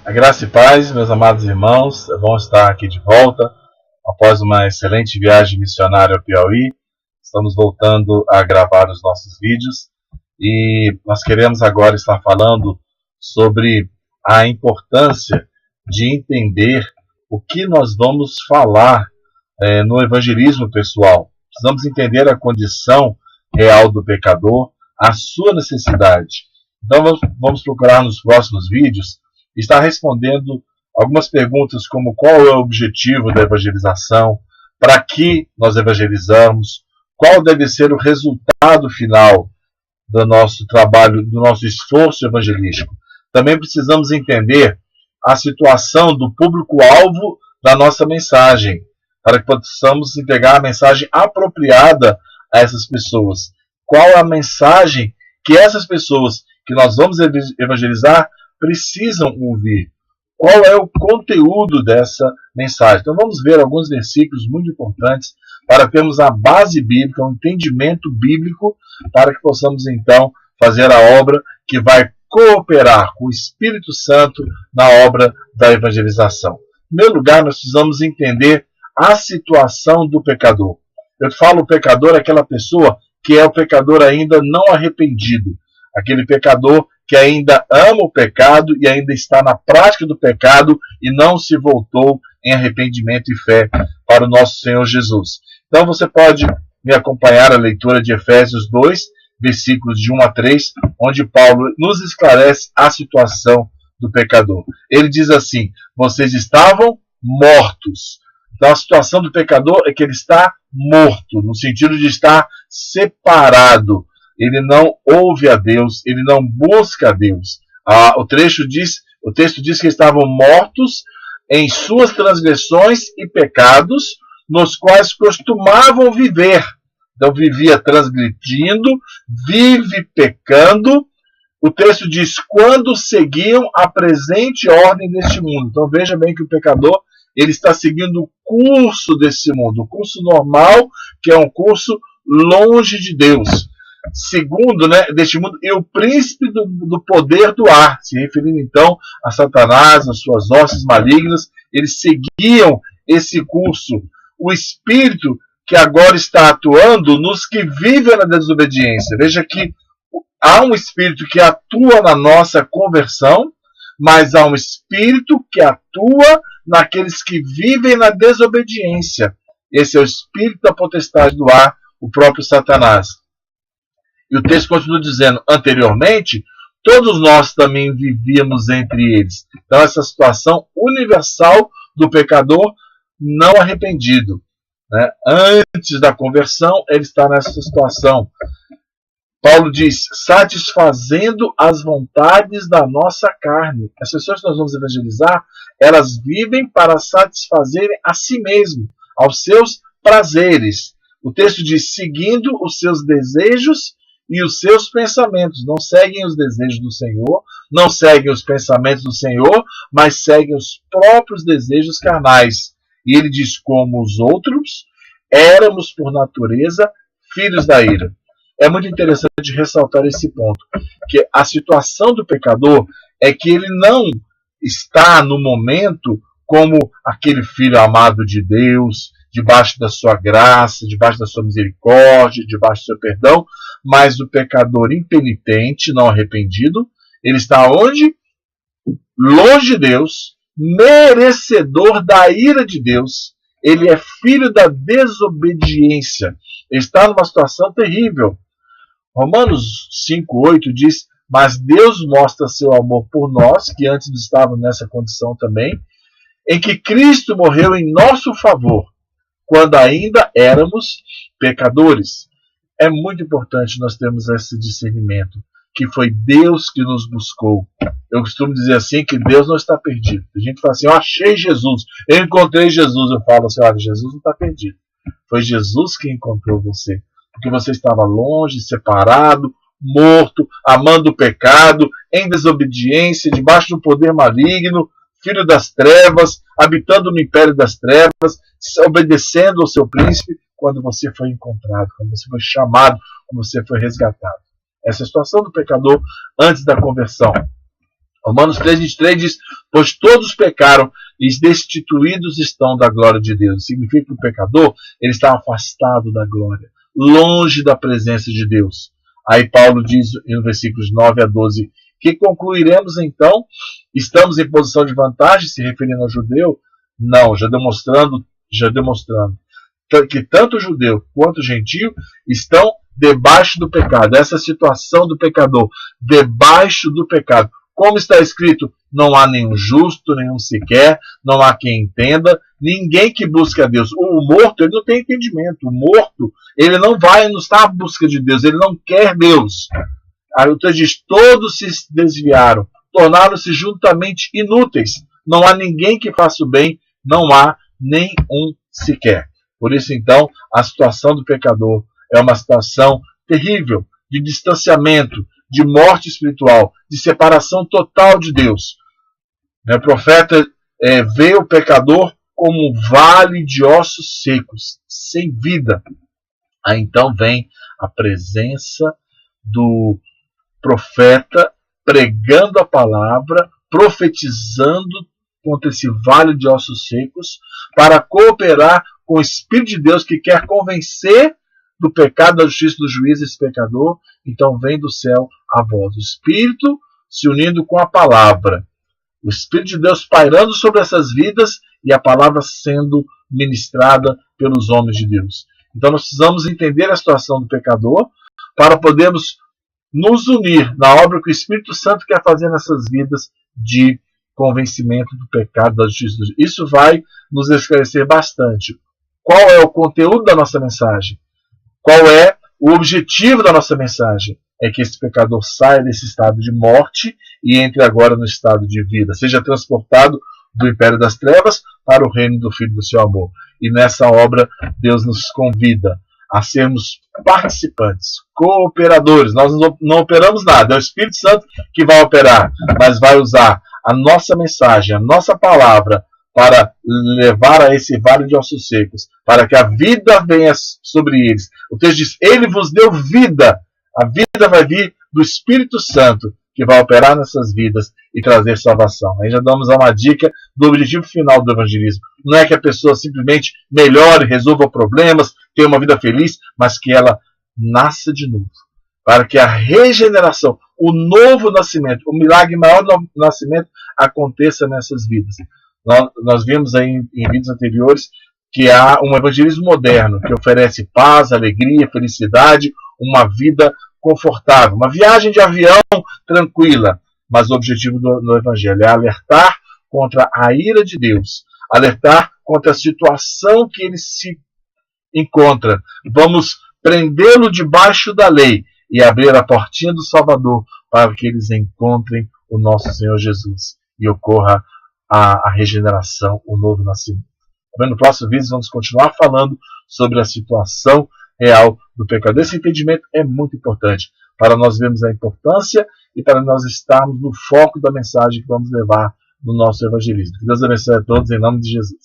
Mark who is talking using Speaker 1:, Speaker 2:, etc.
Speaker 1: A graça e paz, meus amados irmãos, é bom estar aqui de volta após uma excelente viagem missionária ao Piauí. Estamos voltando a gravar os nossos vídeos e nós queremos agora estar falando sobre a importância de entender o que nós vamos falar no evangelismo pessoal. Precisamos entender a condição real do pecador, a sua necessidade. Então vamos procurar nos próximos vídeos estar respondendo algumas perguntas como qual é o objetivo da evangelização, para que nós evangelizamos, qual deve ser o resultado final do nosso trabalho, do nosso esforço evangelístico. Também precisamos entender a situação do público-alvo da nossa mensagem, para que possamos entregar a mensagem apropriada a essas pessoas. Qual é a mensagem que essas pessoas que nós vamos evangelizar precisam ouvir? Qual é o conteúdo dessa mensagem? Então vamos ver alguns versículos muito importantes para termos a base bíblica, um entendimento bíblico, para que possamos então fazer a obra que vai cooperar com o Espírito Santo na obra da evangelização. Em primeiro lugar, nós precisamos entender a situação do pecador. Eu falo pecador, aquela pessoa que é o pecador ainda não arrependido, aquele pecador que ainda ama o pecado e ainda está na prática do pecado e não se voltou em arrependimento e fé para o nosso Senhor Jesus. Então você pode me acompanhar a leitura de Efésios 2, versículos de 1 a 3, onde Paulo nos esclarece a situação do pecador. Ele diz assim: vocês estavam mortos. Então a situação do pecador é que ele está morto, no sentido de estar separado. Ele não ouve a Deus, ele não busca a Deus. O texto diz que estavam mortos em suas transgressões e pecados, nos quais costumavam viver. Então vivia transgredindo, vive pecando. O texto diz, quando seguiam a presente ordem deste mundo. Então veja bem que o pecador ele está seguindo o curso desse mundo, o curso normal, que é um curso longe de Deus. Segundo, deste mundo, e o príncipe do poder do ar, se referindo então a Satanás, as suas hostes malignas, eles seguiam esse curso. O espírito que agora está atuando nos que vivem na desobediência. Veja que há um espírito que atua na nossa conversão, mas há um espírito que atua naqueles que vivem na desobediência. Esse é o espírito da potestade do ar, o próprio Satanás. E o texto continua dizendo, anteriormente, todos nós também vivíamos entre eles. Então, essa situação universal do pecador não arrependido. Antes da conversão, ele está nessa situação. Paulo diz, satisfazendo as vontades da nossa carne. As pessoas que nós vamos evangelizar, elas vivem para satisfazerem a si mesmo, aos seus prazeres. O texto diz, seguindo os seus desejos e os seus pensamentos. Não seguem os desejos do Senhor, não seguem os pensamentos do Senhor, mas seguem os próprios desejos carnais. E ele diz, como os outros, éramos por natureza filhos da ira. É muito interessante ressaltar esse ponto, que a situação do pecador é que ele não está no momento como aquele filho amado de Deus, debaixo da sua graça, debaixo da sua misericórdia, debaixo do seu perdão, mas o pecador impenitente, não arrependido, ele está onde? Longe de Deus, merecedor da ira de Deus. Ele é filho da desobediência. Ele está numa situação terrível. Romanos 5,8 diz, mas Deus mostra seu amor por nós, que antes estávamos nessa condição também, em que Cristo morreu em nosso favor, quando ainda éramos pecadores. É muito importante nós termos esse discernimento, que foi Deus que nos buscou. Eu costumo dizer assim, que Deus não está perdido. A gente fala assim, eu achei Jesus, eu encontrei Jesus. Eu falo assim, olha, Jesus não está perdido. Foi Jesus que encontrou você. Porque você estava longe, separado, morto, amando o pecado, em desobediência, debaixo do poder maligno, filho das trevas, habitando no império das trevas, obedecendo ao seu príncipe, quando você foi encontrado, quando você foi chamado, quando você foi resgatado. Essa é a situação do pecador antes da conversão. Romanos 3:23 diz: pois todos pecaram e destituídos estão da glória de Deus. Significa que o pecador ele está afastado da glória, longe da presença de Deus. Aí Paulo diz no versículos 9 a 12: que concluiremos então? Estamos em posição de vantagem, se referindo ao judeu? Não, já demonstrando que tanto o judeu quanto o gentio estão debaixo do pecado. Essa situação do pecador, debaixo do pecado. Como está escrito, não há nenhum justo, nenhum sequer, não há quem entenda, ninguém que busque a Deus. O morto, ele não tem entendimento. O morto, ele não está à busca de Deus, ele não quer Deus. Aí o texto diz, todos se desviaram, tornaram-se juntamente inúteis. Não há ninguém que faça o bem, não há nem um sequer. Por isso, então, a situação do pecador é uma situação terrível, de distanciamento, de morte espiritual, de separação total de Deus. O profeta vê o pecador como um vale de ossos secos, sem vida. Aí então vem a presença do profeta pregando a palavra, profetizando contra esse vale de ossos secos, para cooperar com o Espírito de Deus que quer convencer do pecado, da justiça, do juízo esse pecador. Então vem do céu a voz, o Espírito se unindo com a palavra, o Espírito de Deus pairando sobre essas vidas e a palavra sendo ministrada pelos homens de Deus. Então nós precisamos entender a situação do pecador para podermos nos unir na obra que o Espírito Santo quer fazer nessas vidas de convencimento do pecado, da justiça. Isso vai nos esclarecer bastante. Qual é o conteúdo da nossa mensagem? Qual é o objetivo da nossa mensagem? É que esse pecador saia desse estado de morte e entre agora no estado de vida, seja transportado do império das trevas para o reino do Filho do seu amor. E nessa obra Deus nos convida a sermos participantes, cooperadores. Nós não operamos nada, é o Espírito Santo que vai operar, mas vai usar a nossa mensagem, a nossa palavra, para levar a esse vale de ossos secos, para que a vida venha sobre eles. O texto diz, ele vos deu vida. A vida vai vir do Espírito Santo, que vai operar nessas vidas e trazer salvação. Aí já damos uma dica do objetivo final do evangelismo. Não é que a pessoa simplesmente melhore, resolva problemas, tenha uma vida feliz, mas que ela nasça de novo. Para que a regeneração, o novo nascimento, o milagre maior do nascimento aconteça nessas vidas. Nós vimos aí em vídeos anteriores que há um evangelismo moderno que oferece paz, alegria, felicidade, uma vida confortável, uma viagem de avião tranquila. Mas o objetivo do evangelho é alertar contra a ira de Deus, alertar contra a situação que ele se encontra. Vamos prendê-lo debaixo da lei e abrir a portinha do Salvador para que eles encontrem o nosso Senhor Jesus e ocorra a regeneração, o novo nascimento. No próximo vídeo vamos continuar falando sobre a situação real do pecado. Esse entendimento é muito importante para nós vermos a importância e para nós estarmos no foco da mensagem que vamos levar no nosso evangelismo. Que Deus abençoe a todos em nome de Jesus.